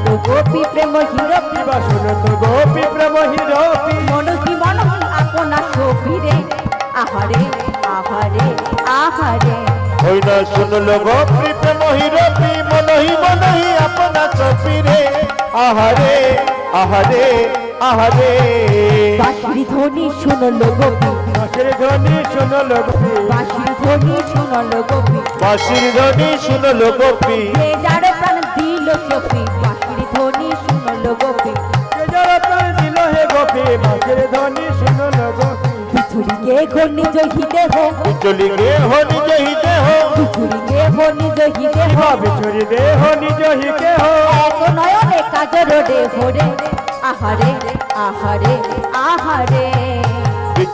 তো গোপী প্রেম হিরপি শোনো তো গোপী প্রেম হিরপি মনহি মনহি আপনা সফিরে আহারে আহারে আহারে ওই না শুনলো গোপী প্রেম হিরপি মনহি মনহি আপনা সফিরে আহারে আহারে আহারে বাঁশির ধ্বনি শুনলো গোপী বাঁশির ধ্বনি শুনলো গোপী বাঁশির ধ্বনি শুনলো গোপী বাঁশির ধ্বনি শুনলো গোপী যে যার প্রাণ দিল সফি বাঁশির ধ্বনি শুনলো গোপী যে যারা প্রাণ দিল হে গোপী বাঁশির ধ্বনি শুনলো গোপী বিছুড়িকে ঘো নিজ হিতে হো চলি গে হো নিজ হিতে হো বিছুড়িকে ঘো নিজ হিতে হো বিছুরি দেহ নিজ হিকে হো এক নয়নে কাজর রে ভোরে আহারে আহারে আহারে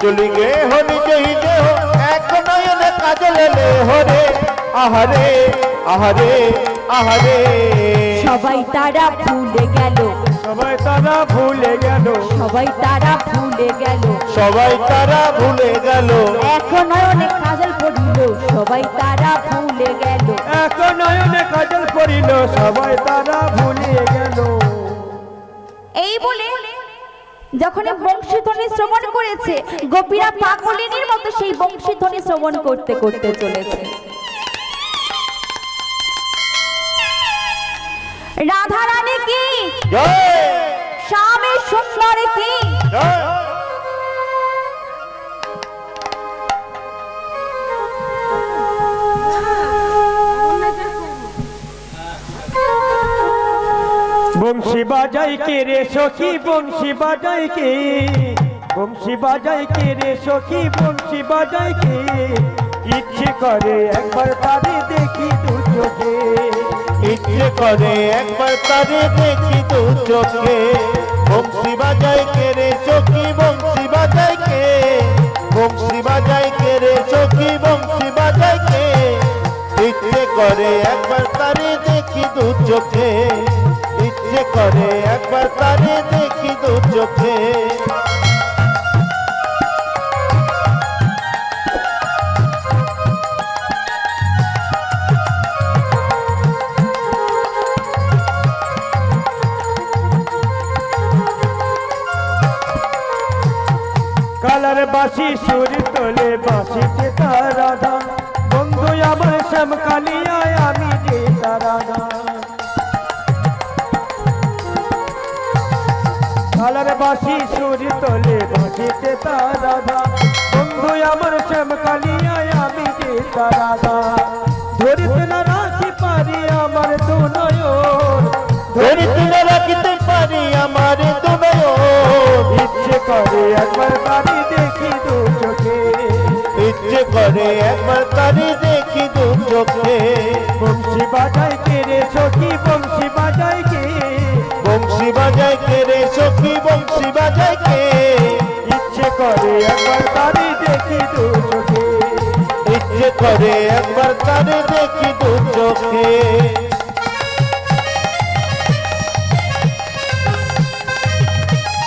চলি গে হো নিজ হিতে হো এক নয়নে কাজল লে হরে আহারে আহারে আহারে সবাই তারা ভুলে গেল সবাই তারা ভুলে গেল সবাই তারা ভুলে গেল সবাই তারা ভুলে গেল এক নয়নে কাজল পড়িল সবাই তারা ভুলে গেল এক নয়নে কাজল পড়িল সবাই তারা ভুলে গেল এই বলে যখন বংশীধ্বনি শ্রবণ করেছে গোপীরা পাগলিনীর মতো সেই বংশীধ্বনি শ্রবণ করতে করতে চলেছে রাধা রানী কি জয় শ্যামে সুন্দর কি জয় বংশী বাজাই কে রে সখী বংশী বাজাই কে বংশী বাজাই কে রে সখী বংশী বাজাই কে ইচ্ছে করে একবার তারে দেখি দু চোখে ইচ্ছে করে একবার তারে দেখি দু চোখে বংশী বাজাই কে রে চোখি বংশী বাজাই কে বংশী বাজাই কে রে চোখি বংশী বাজাই কে ইচ্ছে করে একবার তারে দেখি দু চোখে ইচ্ছে করে একবার তারে দেখি দু চোখে কালার বাসি সুর তোলে বাসিতে তার রাধা বন্ধু আমার শ্যাম কালিয়ায় আমি যে তার রাধা কালার বাসি সুর তোলে বাসিতে তার রাধা বন্ধু আমার শ্যাম কালিয়ায় আমি যে তার রাধা ধরিতে না রাখি পারি আমার দু নয়ন ধরিতে না রাখিতে পারি আমার দু নয়ন ইচ্ছে করে একবার তারি দেখি দু চোখে ইচ্ছে করে একবার তারে দেখি দু চোখে বংশী বাজাই কে রে সখী বংশী বাজাই কে বংশী বাজাই কে রে সখী বংশী বাজাই কে ইচ্ছে করে একবার তারি দেখি দু চোখে ইচ্ছে করে একবার তারে দেখি দু চোখে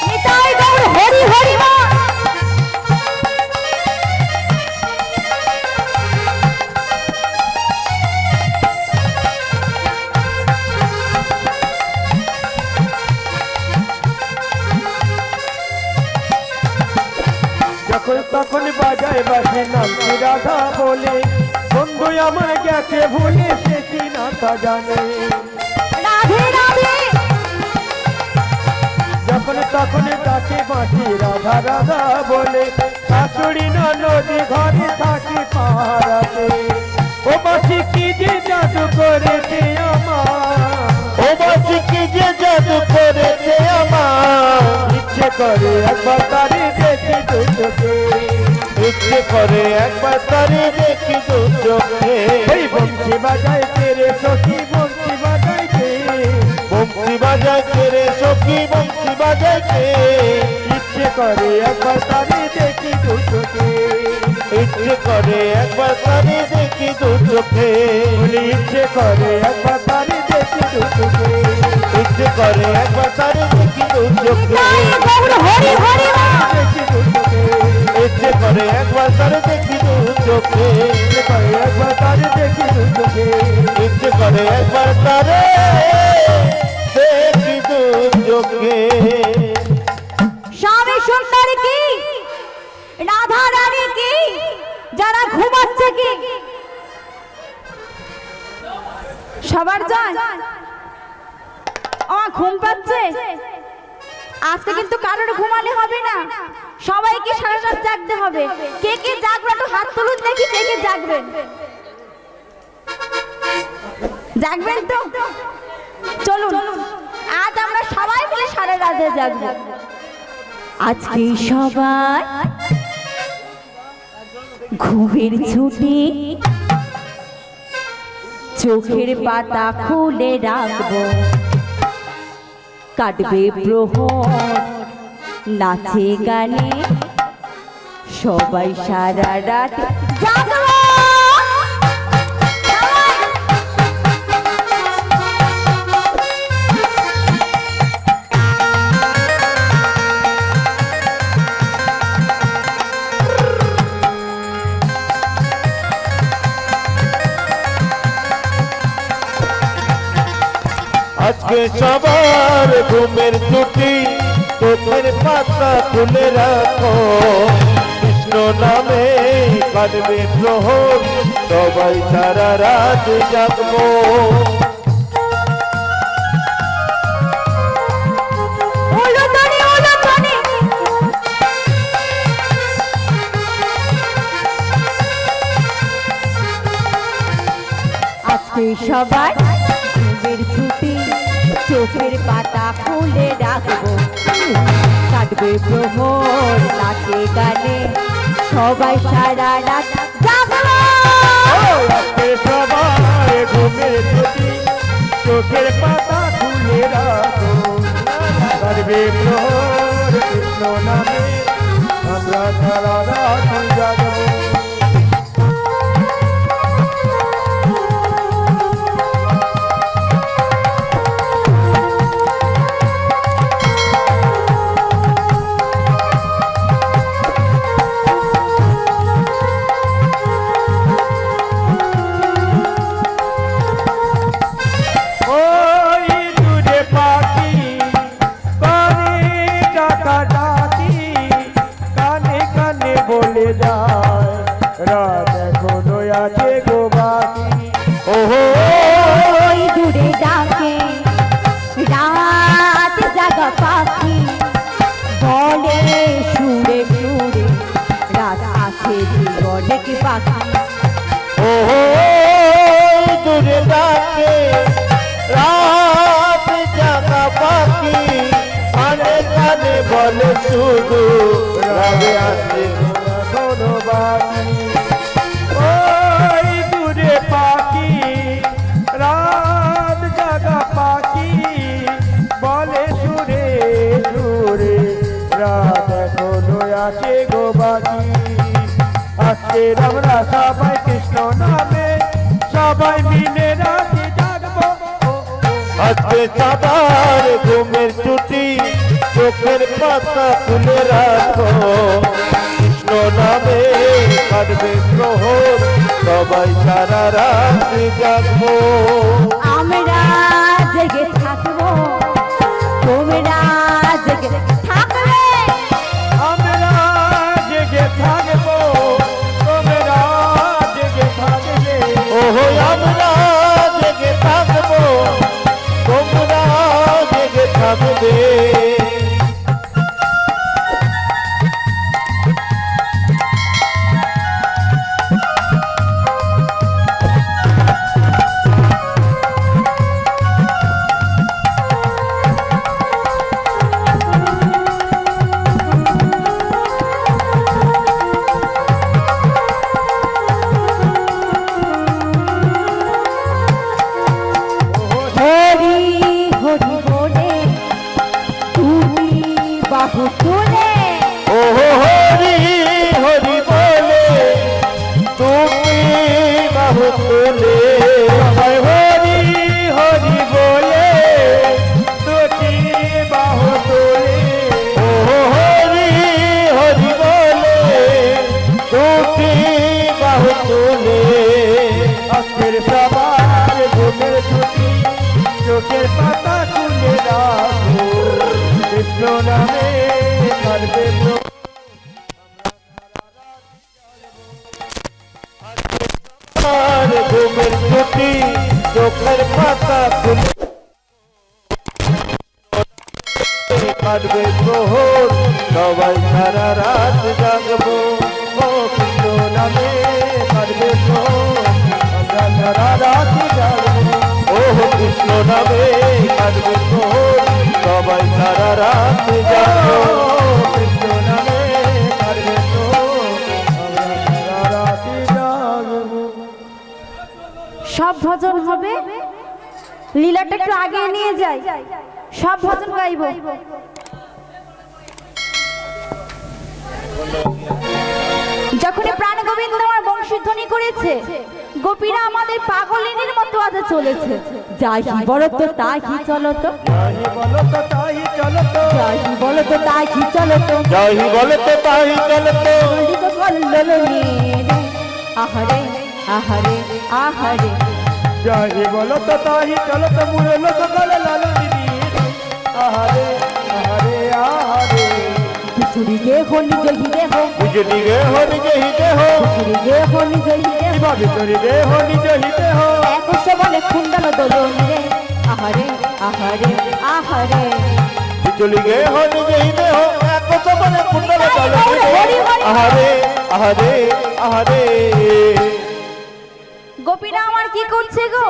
নিতাই গৌর হরি হরি মা যখন তখন বাজায় বাসি নামটি রাধা বলে বন্ধু আমার গেছে ভুলে সে কি না তা জানে রাধে রাধে যখন তখন ডাকে বাঁচি রাধা রাধা বলে শাশুড়ি নদী ঘরে থাকি পাহারাতে ও বাসি কি যে জাদু করেছে আমার ও বাসি কি যে জাদু করেছে আমার ইচ্ছে করে একবার তারে দেখি দু চোখে ইচ্ছে করে একবার তারে দেখি দু চোখে ওই বংশী বাজায় কে রে সখী বংশী বাজায় কে বংশী বাজাই কে রে সখী বংশী বাজাই কে ইচ্ছে করে একবার তারে দেখি দু চোখে ইচ্ছে করে একবার তারে দেখি দু চোখে বলি ইচ্ছে করে একবার তারে দেখি দু চোখে ইচ্ছে করে একবার তারে দেখি দু চোখে নিতাই গৌর হরি হরি মা দেখি দু চোখে ইচ্ছে করে একবার তারে দেখি দু চোখে ইচ্ছে করে একবার তারে দেখি দু চোখে ইচ্ছে করে একবার তারে আমার ঘুম পাচ্ছে। আজকে কিন্তু কারোর ঘুমালে হবে না, সবাইকে সারা রাত জাগতে হবে। কে কে জাগবে একটু হাত তুলুন দেখি, কে কে জাগবেন? জাগবেন তো? চলুন আজ আমরা সবাই মিলে সারা রাতে জাগবো। আজকে সবাই ঘুমের ছুটি, চোখের পাতা খুলে রাখবো। কাটবে প্রহর নাচে গানে, সবাই সারা রাত জাগবো। আজকে সবার ঘুমের ছুটি, চোখের পাতা খুলে রাখো। কৃষ্ণ নামে কাটবে প্রহর, সবাই সারা রাত জাগবো। আজকে সবাই ঘুমের ছুটি, চোখের পাতা খুলে রাখবো। কাটবে প্রহর নাচে গানে, সবাই সারা রাত জাগবো। আজকে সবাই ঘুমের ছুটি, চোখের পাতা খুলে রাখো। কাটবে প্রহর কৃষ্ণ নামে, আমরা সারা রাত জাগবো। দূরে ডাকে রাত জাগা পাখি, বলে সুরে সুরে রাত আছে অনেক পাখি। দূরে ডাকে রাত জাগা পাখি, কানে কানে বলে শুধু রাতে আছে কোনো বাকি। ওই দূরে পাখি, রাত জাগা পাখি, বলে সুরে সুরে রাত এখনো আছে গো বাকি। আজকে আমরা সবাই কৃষ্ণ নামে, সবাই মিলে রাতে জাগবো। আজকে সবার ঘুমের ছুটি, চোখের পাতা খুলে রাখো। কৃষ্ণ নামে কাটবে প্রহর, সবাই সারা রাত জাগবো। আমরা জেগে থাকবো, তোমরা জেগে থাকবে। আমরা জেগে থাকবো, তোমরা জেগে থাকবে। ওহো আমরা জেগে থাকবো, তোমরা জেগে থাকবে। বাহু তুলে, ওহো হরি হরি বলে তুমি বাহু তোলে। সবাই হরি হরি বলে দুটি বাহু তোলে। ওহো হরি হরি বলে তুমি বাহু তোলে। আজকের সবার ঘুমের ছুটি, চোখের পাতা খুলে রাখো। কৃষ্ণ নামে কাটবে প্রহর, আর ঘুমের ছুটি, চোখের পাতা খুলে কাটবে প্রহর সবাই সারা রাত জাগবো ও কৃষ্ণ নামে কাটবে প্রহর আমরা সারা রাত জাগবো ও কৃষ্ণ নামে কাটবে প্রহর সবাই সারা রাত জাগবো কৃষ্ণ নামে কাটবে প্রহর আমরা সারা রাত জাগবো সব ভজন হবে, লীলাটা একটু আগে নিয়ে যাই, সব ভজন গাইব। যখন প্রাণ গোবিন্দ আমার বংশীধ্বনি করেছে, গোপীরা আমাদের পাগলিনীর মতো আজ চলেছে। যাহি বলো তো তাহি চলো তো, যাহি বলো তো তাহি চলো তো যাহি বলো তো তাহি চলো তো, যাহি বলে তো তাহি চলে তো ললিত কল্লোলিনী রে, আহারে আহারে আহারে, যাহি বলো তো তাহি চলো তো মুরলো তো গলে লালনি আহারে আহারে আহারে বিচুরি গে হো নিজ হিরে হো, নিজ দিগে হো নিজ হিতে হো বিচুরি গে হো নিজ হিরে হো, ভাবি চরি রে হো নিজ হিতে হো একশ বলে কুণ্ডল দোলন রে, আহারে আহারে আহারে, চলি গে হো নিজ হিতে হো এক সবনে কুণ্ডল চলে আহারে আহারে আহারে গোপীরা আমার কি করছে গো?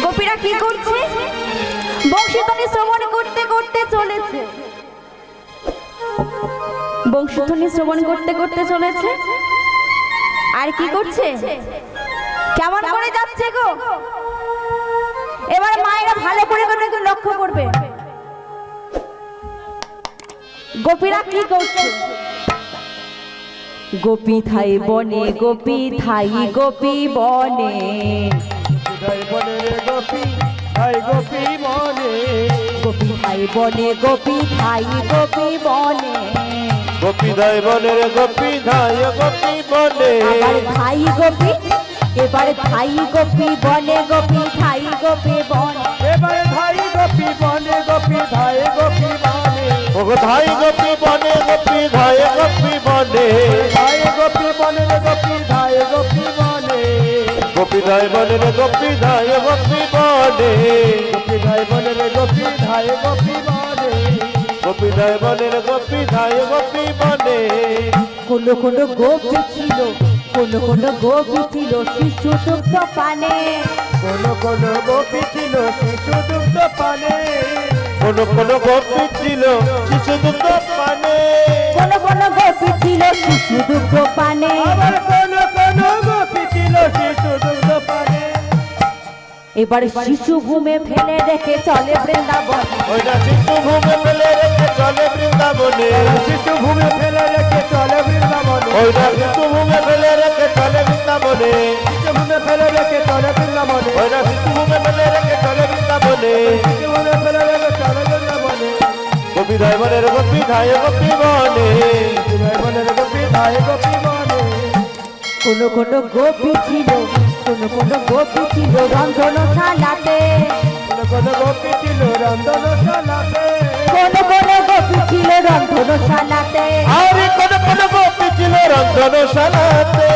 গোপীরা কি করছে? বংশীধ্বনি শ্রবণ করতে করতে চলেছে, বংশীধ্বনি শ্রবণ করতে করতে চলেছে। আর কি করছে? কেমন করে যাচ্ছে গো? এবার মায়েরা ভালো করে করে একটু লক্ষ্য করবে, গোপীরা কি করছে? গোপী থাই বনে, গোপী থাই গোপী বনে, জয় বনে রে গোপী হাই গোপী মনে গোপী থাই বনে, গোপী থাই গোপী বনে, গোপী ধাই বনে রে গোপী ধাই গোপী বনে আবার থাই গোপী, এবার থাই গোপী বনে, গোপী থাই গোপী বনে, এবারে ধাই গোপী বনে গোপী ধাই গোপী বনে ও ধাই গোপী বনে গোপী ধাই গোপী বনে ধাই গোপী বনে রে গোপী ধাই গোপী বনে গোপী ধাই বনে রে গোপী ধাই গোপী বনে গোপী ধাই বনে রে গোপী ধাই গোপী বনে গোপী ধাই বনে রে গোপী ধাই গোপী বনে কোন কোন গোপী ছিল, কোন কোন গোপী ছিল শিশু দুগ্ধ পানে, কোন কোন গোপী ছিল শিশু দুগ্ধ পানে কোন কোন গোপী ছিল শিশু দুগ্ধ পানে কোন কোন গোপী ছিল শিশু দুগ্ধ পানে, আবার কোন কোন গোপী ছিল শিশু দুগ্ধ পানে এবার শিশু ভূমে ফেলে রেখে চলে বৃন্দাবন, ওইটা শিশু ভূমে ফেলে রেখে চলে বৃন্দাবনে শিশু ভূমে ফেলে রেখে চলে বৃন্দাবনে ওইটা শিশু ভূমে ফেলে রেখে চলে বৃন্দাবনে শিশু ভূমে ফেলে রেখে চলে বৃন্দাবনে ওইটা শিশু ভূমে ফেলে রেখে চলে বৃন্দাবনে শিশু ভূমে ফেলে রেখে চলে বৃন্দাবনে গোপী ধাই বনে রে গোপী ধাই গোপী বনে জয় বনে রে গোপী ধাই গোপী বনে কোন কোন গোপী ছিল, কোন কোন গোপী ছিল রন্ধনশালাতে, কোন কোন গোপী ছিল রন্ধনশালাতে কোন কোন গোপী ছিল রন্ধনশালাতে, আরে কোন কোন গোপী ছিল রন্ধনশালাতে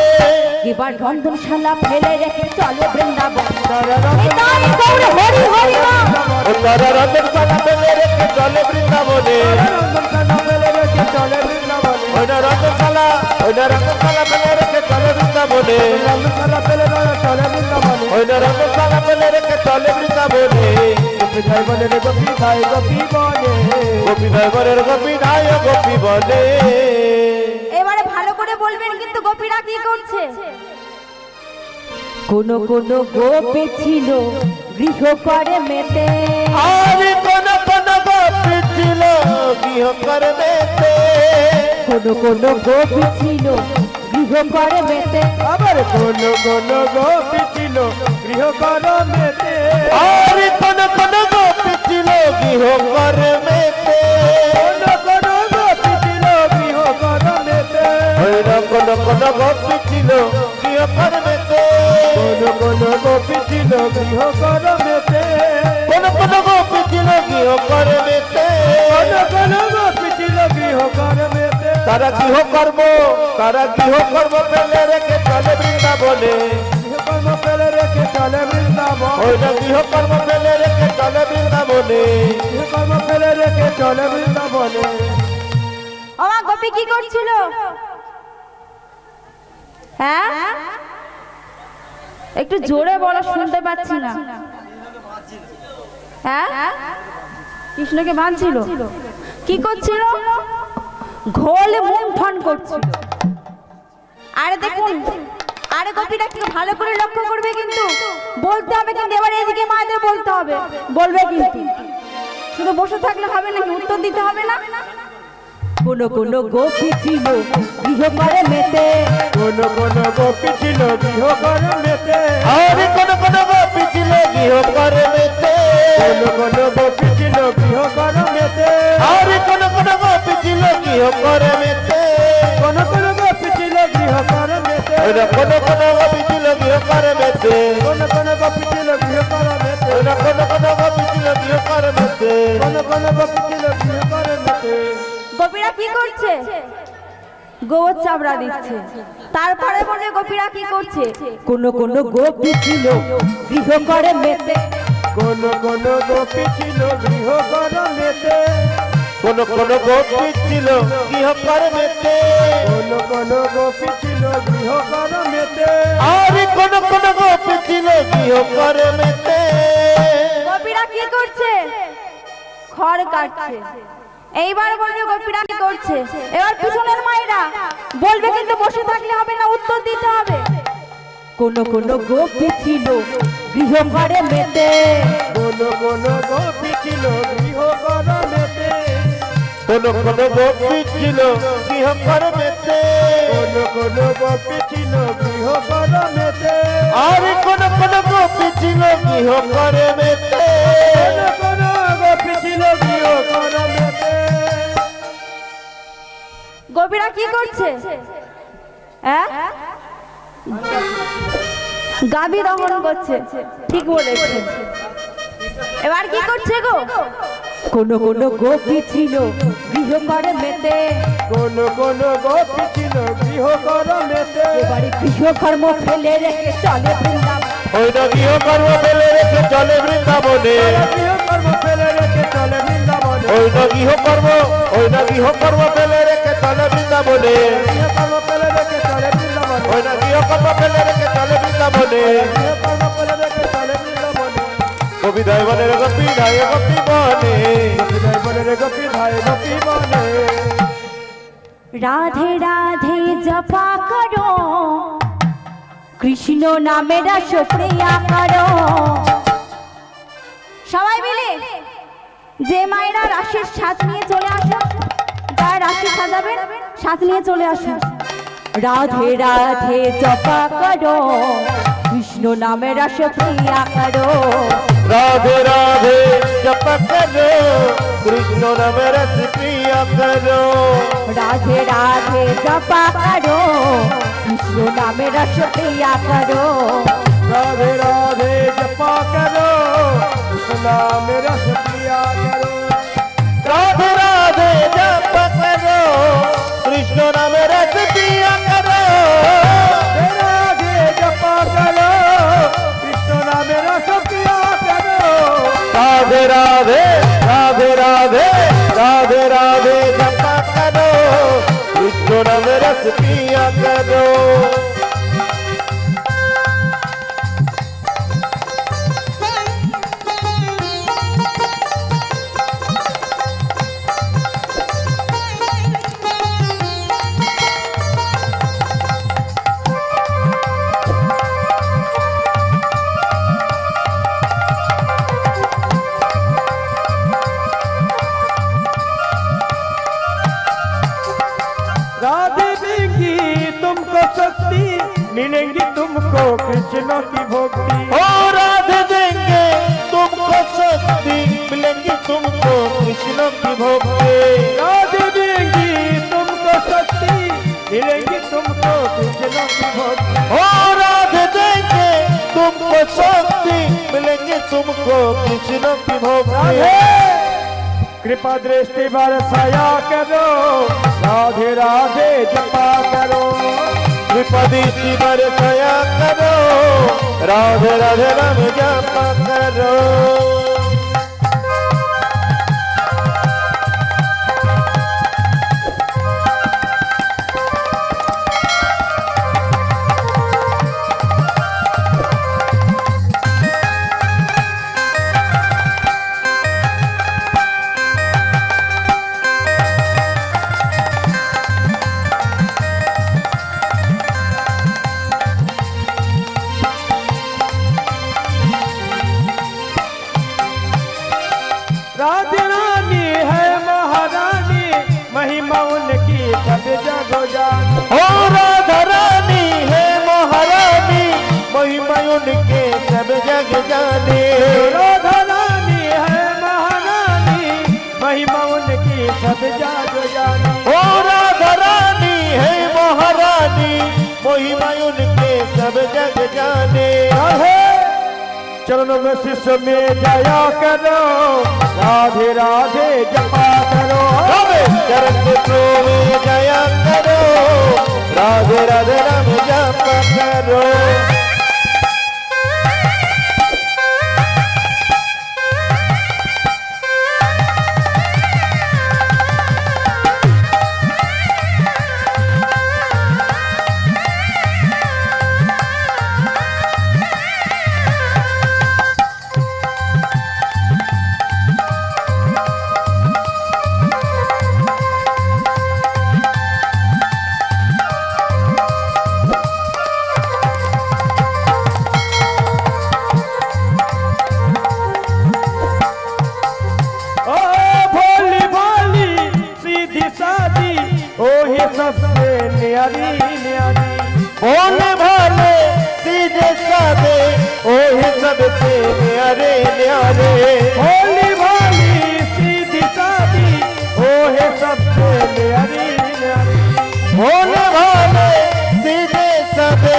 এবার রন্ধনশালা ফেলে রেখে চলে বৃন্দাবন, তারা নিতাই গৌর হরি হরি রাম, ও তারা রন্ধনশালা ফেলে রেখে চলে বৃন্দাবনে রন্ধনশালা ফেলে রেখে চলে বৃন্দাবনে ওইটা রন্ধনশালা ফেলে রেখে চলে বৃন্দাবনে রন্ধনশালা ফেলে রেখে চলে বৃন্দাবনে ওইটা রন্ধনশালা ফেলে রেখে চলে বৃন্দাবনে গোপী ধাই বনে রে গোপী ধাই গোপী বনে গোপী ধাই বনে রে গোপী ধাই গোপী বনে এবারে ভালো করে বলবেন কিন্তু গোপীরা কি করছে? কোন কোন গোপী ছিল গৃহ করে মেতে, আরে কোন কোন গোপী ছিল গৃহ কর্মেতে কোন কোন গোপী ছিল গৃহ করে মেতে, আবার কোন কোন গোপী ছিল গৃহ করমেতে আরে কোন কোন গোপী ছিল গৃহ কর্মেতে কোন কোন গোপী ছিল গৃহ করমেতে ওইটা কোন কোন গোপী ছিল গৃহ কর্মেতে কোন কোন গোপী ছিল গৃহ করমেতে কোন কোন গোপী ছিল গৃহ কর্মেতে কোন কোন গোপী ছিল গৃহ করমেতে তারা গৃহকর্ম ফেলে রেখে চলে বৃন্দাবনে গৃহকর্ম ফেলে রেখে চলে বৃন্দাবনে গৃহকর্ম ফেলে রেখে চলে বৃন্দাবনে কর্ম ফেলে রেখে চলে বৃন্দাবনে। আমার গোপী কি করছিল? হ্যাঁ, একটু জোরে বলো, শুনতে পাচ্ছি না। হ্যাঁ, কৃষ্ণকে বাঁধছিল। কি করছিল? ঘোল মুন্ঠন করছিল। আরে দেখুন, আরে গোপীরা কি ভালো করে লক্ষ্য করবে, কিন্তু বলতে হবে, কিন্তু এবার এদিকে মায়েদের বলতে হবে, বলবে কিন্তু। শুধু বসে থাকলে হবে নাকি? উত্তর দিতে হবে না? কোন কোন গোপী ছিল গৃহকরে মেতে, কোন কোন গোপী ছিল গৃহকর্ম মেতে, আরে কোন কোন গোপী ছিল গৃহকর্মে মেতে, কোন কোন গোপী ছিল গৃহকর্ম মেতে, আরে কোন কোন গোপী ছিল গৃহকর্মে মেতে, কোন কোন গোপী ছিল গৃহকর্ম মেতে, ওরা কোন কোন গোপী ছিল গৃহকর্মে মেতে, কোন কোন গোপী ছিল গৃহকর্ম মেতে, ওরা কোন কোন গোপী ছিল গৃহকর্মে মেতে, কোন কোন গোপী ছিল গৃহকর্ম মেতে। গোপীরা কি করছে? গোবর চাবড়া দিচ্ছে। তারপরে বলে গোপীরা কি করছে? কোন কোন গোপী ছিল গৃহকরে মেতে, কোন কোন গোপী ছিল গৃহকর্ম মেতে, কোন কোন গোপী ছিল গৃহকর্মে মেতে, কোন কোন গোপী ছিল গৃহকর্ম মেতে, আরে কোন কোন গোপী ছিল গৃহকর্মে মেতে, গোপীরা কি করছে? খড় কাটছে। এইবার বলবে গোপীরা কি করছে? এবার পিছনের মায়েরা বলবে, কিন্তু বসে থাকলে হবে না, উত্তর দিতে হবে। কোন কোন গোপী ছিল গৃহকরে মেতে, কোন কোন গোপী ছিল গৃহকর্ম মেতে, কোন কোন গোপী ছিল গৃহকর্মে মেতে, কোন কোন গোপী ছিল গৃহকর্ম মেতে, আরে কোন কোন গোপী ছিল গৃহকর্মে মেতে, কোন কোন গোপী ছিল গৃহকর্ম মেতে। গোপীরা কি করছে? হ্যাঁ, গাভী দহন করছে। ঠিক বলেছে। এবার কি করছে গো? কোন কোন গোপী ছিল গৃহকরে মেতে, কোন কোন গোপী ছিল গৃহকর্ম মেতে, এবারে গৃহকর্ম ফেলে রেখে চলে বৃন্দাবন। ওই না গৃহকর্ম ফেলে রেখে চলে বৃন্দাবনে, গৃহকর্ম ফেলে রেখে চলে বৃন্দাবনে, ওই না গৃহকর্ম ফেলে রেখে চলে বৃন্দাবনে, গৃহকর্ম ফেলে রেখে চলে বৃন্দাবনে, ওই না গৃহকর্ম ফেলে রেখে চলে বৃন্দাবনে, গৃহকর্ম ফেলে রেখে চলে বৃন্দাবনে। কবি ধায় বনের গোপী ধায় গোপী বনে, বিদায় বনে রে গোপী ধায় গোপী বনে, রাধে রাধে জপা করো, কৃষ্ণ নামের সুপ্রিয়া করো। সবাই মিলে যে মায়েরা রাশির সাজ নিয়ে চলে আসো, যারা রাশি সাজাবেন সাজ নিয়ে চলে আসো। রাধে রাধে জপা করো, কৃষ্ণ নামের সুপ্রিয়া করো। রাধে রাধে জপ করো, কৃষ্ণ নামের প্রিয়া করো, রাধে রাধে জপা করো, কৃষ্ণ নামের সুপ্রিয়া করো। রাধে রাধে জপা করো, কৃষ্ণ নামের রস পিয়া করো, রাধে রাধে জপ করো, কৃষ্ণ নামের প্রিয়া করো, রাধে জপা করো, কৃষ্ণ নামের রস পিয়া করো, রাধে রাধে রাধে রাধে রাধে রাধে জপ করো, কৃষ্ণ নামের প্রিয়া করো। राधे देंगी तुमको शक्ति, मिलेंगी तुमको कृष्ण की भक्ति, ओ राधे देंगे तुमको शक्ति, मिलेंगी तुमको कृष्ण की भक्ति, राधे देंगी तुमको शक्ति, मिलेंगी तुमको कृष्ण की भक्ति, ओ राधे देंगे तुमको शक्ति, मिलेंगे तुमको कृष्ण की भक्ति। कृपा दृष्टि बरसाया करो, राधे राधे जपा करो, विपदी शिवर दया करो राधे राधे राम जप करो राधे रानी है महारानी महिमा उनकी सब जगो जानी ओ राधा रानी है महारानी महिमा उनके सब जग जाने राधा रानी है महारानी महिमा उनकी सब जगो जानी ओ राधा रानी है महारानी महिमा उनके सब जग जाने चरणों में शिष्य में जाया करो राधे राधे जपा करो चरण में जया करो राधे राधे राम जप करो सबसे न्यारी न्यारी भोले भाले सीधे साधे ओहे सबसे न्यारे न्यारे भोली भाली सीधी सादी ओहे सबसे न्यारी न्यारी भोले भाले सीधे साधे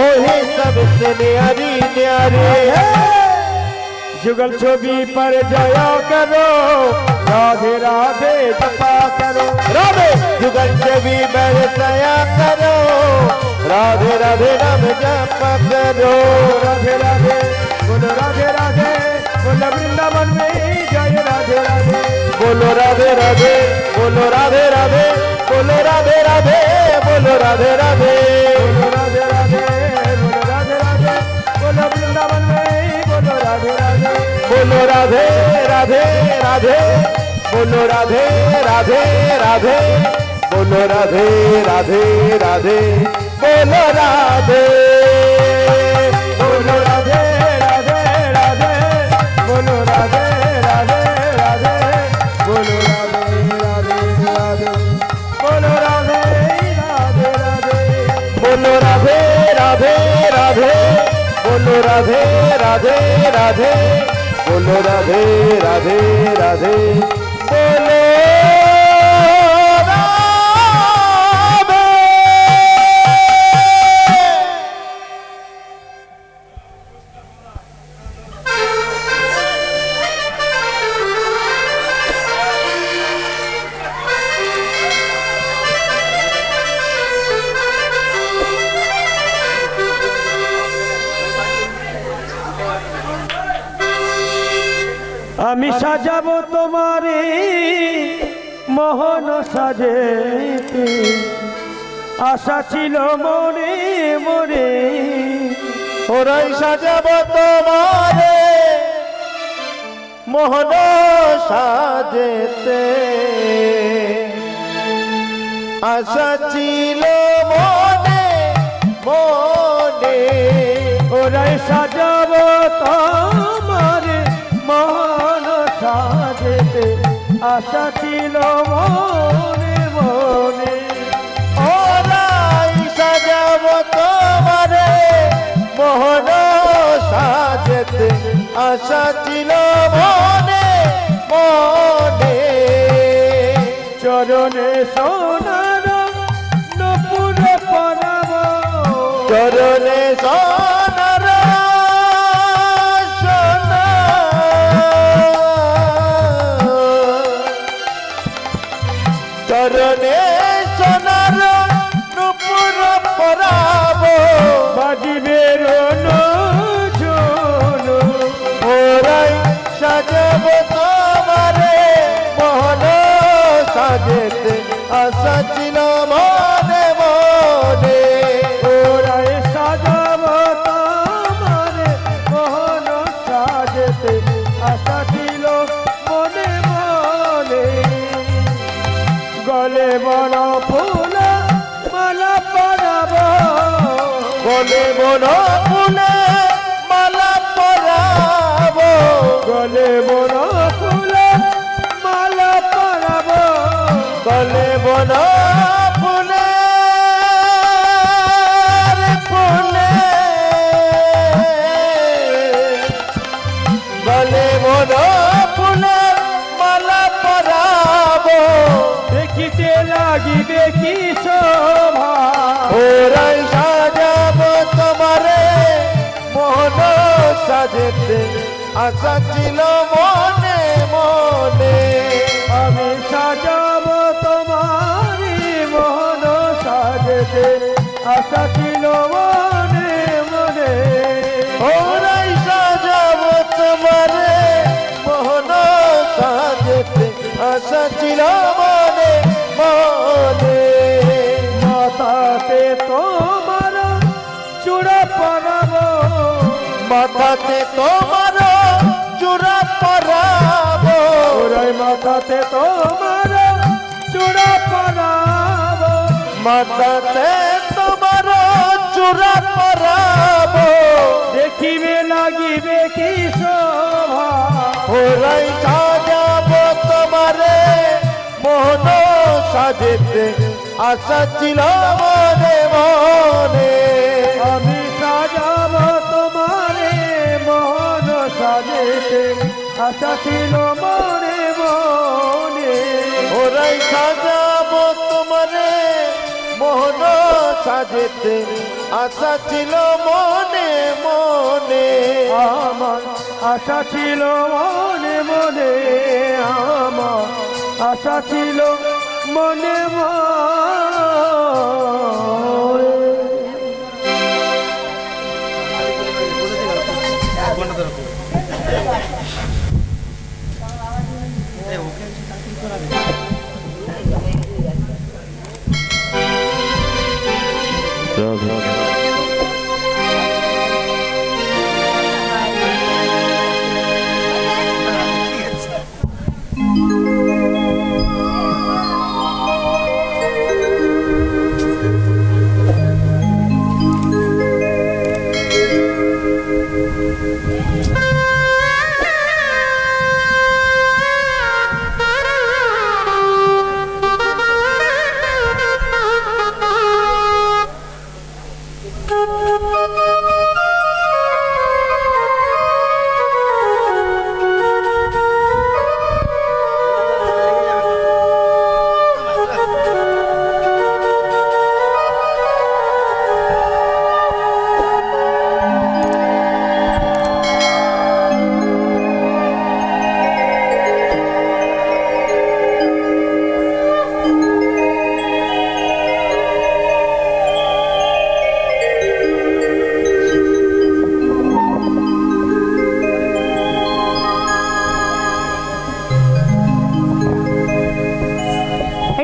ओहे सबसे न्यारी न्यारे जुगल छवि पर जया करो राधे राधे जपा करो राधे जुगल छवि पर जया करो राधे राधे राम जप करो राधे राधे बोलो राधे राधे बोलो वृंदावन में जय राधे राधे बोलो राधे राधे बोलो राधे राधे बोलो राधे राधे बोलो राधे राधे बोलो राधे राधे बोलो राधे राधे बोलो वृंदावन में बोलो राधे राधे बोलो राधे राधे राधे बोलो राधे राधे राधे बोलो राधे राधे राधे बोलो राधे बोलो राधे राधे राधे बोलो राधे राधे राधे बोलो राधे राधे राधे बोलो राधे राधे राधे बोलो राधे राधे राधे बोलो राधे राधे राधे बोलो राधे राधे राधे बोलो আমি সাজাবো তোমারে মোহন সাজেতে আশা ছিল মনে মনে ওরাই সাজাবো তোমারে মোহন সাজেতে আশা ছিল মনে মনে ওরাই সাজাবো তোমারে মোহন সাজেতে আশা ছিল মনে মনে ওরাই সাজাবো তোমারে মোহন সাজেতে আশা ছিল মনে মনে চরণে সোনার নপুর পরাব চরণে সোনার সোনা চরণে সোনার নূপুর পরা আশা ছিল মনে মনে ওরাই সাজাবো তোমার মোহন সাজেতে আশা ছিল মনে মনে গলে বড় ফুল মালা পরাবো বলে বড় ফুলে মালা পরাবো গলে বড় ফুল মালা পরাবো বলে বড় ফুলে ফুলে বলে বড় ফুলে মালা পরাবো দেখিতে লাগিবে কি শোভা ওরাই সাজাবো তোমারে মোহন সাজেতে আশা ছিল মনে মনে আমি সাজাবো তোমারি মোহন সাজেতে আশা ছিল মনে মনে ওরাই সাজাবো তোমারে মোহন সাজেতে আশা ছিল মনে মনে মাথাতে তোমার চূড়া পরাবো মাথাতে তোমার চূড়া পরাবো ওরাই মাথাতে তোমার চূড়া পরাবো মাথাতে তোমার চূড়া পরাবো দেখিবে লাগিবে কি শোভা ওরাই সাজাবো তোমারে মোহন সাজেতে আশা ছিল মনে মনে আমি সাজাবো তোমারে মোহন সাজেতে আশা ছিল মনে মনে ওরাই সাজাবো তোমারে মোহন সাজেতে আশা ছিল মনে মনে আমার আশা ছিল মনে মনে আমার আশা ছিল মনে মনে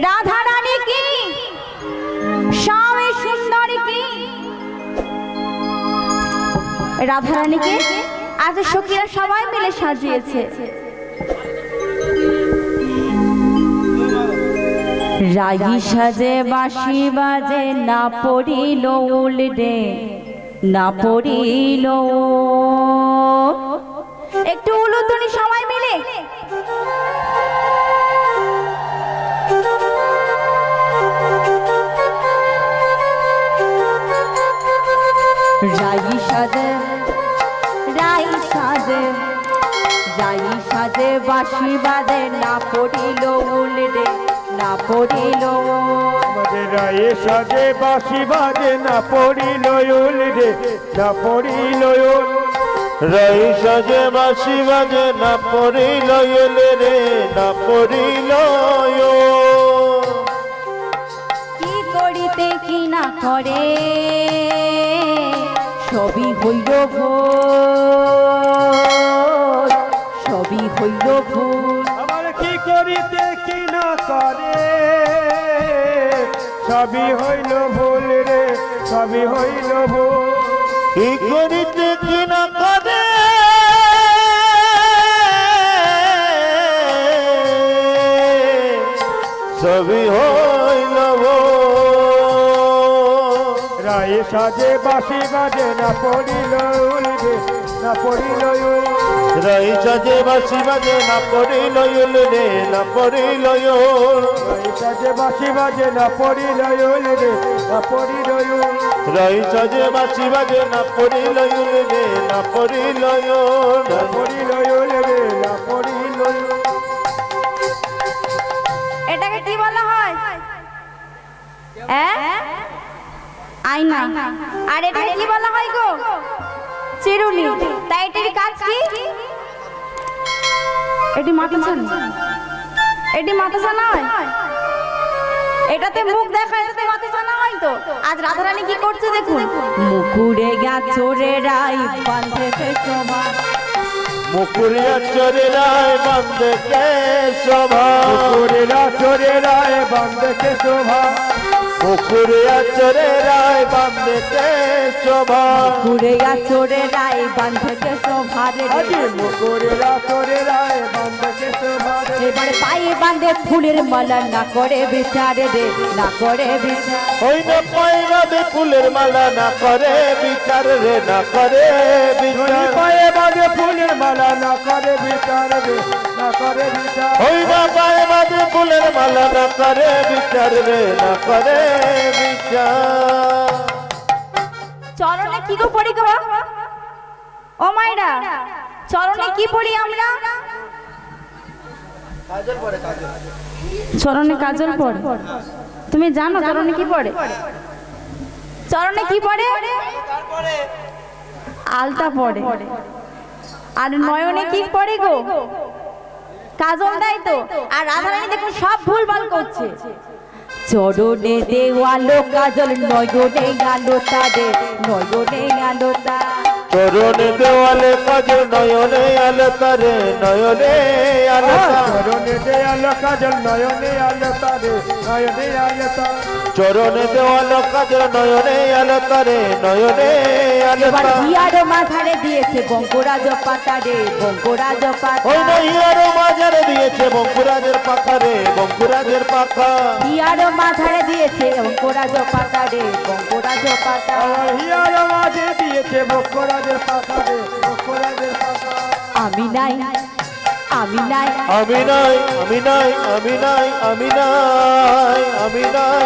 রাধা রানী কি স্বামী সুন্দরী কি রাধা রানীকে আজ সখীরা সবাই মিলে সাজিয়েছে রাগী সাজে বাঁশি বাজে না পড়িল উলডে না পড়িল একটু উলুধ্বনি সবাই মিলে রাই সাজে রাই সাজে রাই সাজে বাঁশি বাজে না পড়িল উলডে না পড়িল আমাদের রায়ে সাজে বাঁশি বাজে না পড়িল উল রে না পড়িল উল রাই সাজে বাঁশি বাজে না পড়িল এলে রে না পড়িল কি করিতে কি না করে সবই হইল ভোর সবই হইল ভোর আমার কি করিতে কি না করে সবই হইল ভুল রে, সবই হইল ভুল। কি করিতে কি না করে সবই হইল রায় সাজে বাঁশি বাজে না পড়িল উলবে, না পড়িল উল। রাই সাজে বাঁশি বাজে না পড়িল উল রে, না পড়িল উল। রায় সাজে বাঁশি বাজে না পড়িল উল রে, না পড়িল উল। রাই সাজে বাঁশি বাজে না পড়িল উল রে, না পড়িল উল। না পড়িল উল রে, না পড়িল উল। এটাকে কি বলা হয়? আয়না। আর এটাকে কি বলা হয় গো? চিরুনি। তাই এটার কাজ কি? এটি মাথাছা না, এটি মাথাছা নয়। এটাতে মুখ দেখায়, এটাতে মাথাছা না হয় তো। আজ রাধারানী কি করছে দেখুন। মুকুরে গাছরে রাই বাঁধেতে শোভা, মুকুরিয়া চরে রায় বান্ধে কে শোভা, মুকুরিয়া চরে রায় বান্ধে কে শোভা, মুকুরিয়া চরে রায় বান্ধে কে শোভা। মুকুরে গাছরে রাই বাঁধেতে শোভা রে। আজি মুকুরিয়া চরে রায় বান্ধে কে শোভা রে। এবারে পায়ে বাঁধে ফুলের মালা, না করে বিচারে রে, না করে বিচার। ওই না পায়ে বাঁধে ফুলের মালা, না করে বিচার রে, না করে বিচার। পায়ে বাঁধে ফুলের মালা, না করে বিচার রে, না করে বিচার। ওই না পায়ে বাঁধে ফুলের মালা, না করে বিচার রে, না করে বিচার। চরণে কি গো পড়ি গো? ও মাইরা, চরণে কি পড়ি আমরা? চরণে কাজল পড়ে। তুমি জানো চরণে কি পড়ে? চরণে কি পড়ে? আলতা পড়ে। আর নয়নে কি পড়ে গো? কাজল দেয় তো। আর রাধারানী দেখুন সব ভুলভাল করছে। চরণে দেওয়ালো কাজল, নয়নে আলো তারে, নয়নে আলো তা। চরণে দেওয়ালে কাজল, নয়নে আলতা রে, নয়নে আলতা। চরণে দেয়াল কাজল, নয়নে আলতা রে, নয়নে আলতা। চরণে দেওয়াল কাজল, নয়নে আলতা রে, নয়নে এবার আলতা। হিয়ার মাথারে দিয়েছে বঙ্গরাজ পাতা রে, বঙ্গরাজ পাতা। ওই না হিয়ারো মাঝারে দিয়েছে বঙ্কুরাজের পাখা রে, বঙ্কুরাজের পাখা। হিয়ার মাথারে দিয়েছে বঙ্গরাজ পাতা রে, বঙ্গরাজ পাতা। হিয়ার মাঝে দিয়েছে বক্ষরাজের পাখা রে, বক্ষরাজের পাখা। আমি নাই, আমি নাই, আমি নাই, আমি নাই, আমি নাই, আমি নাই, আমি নাই।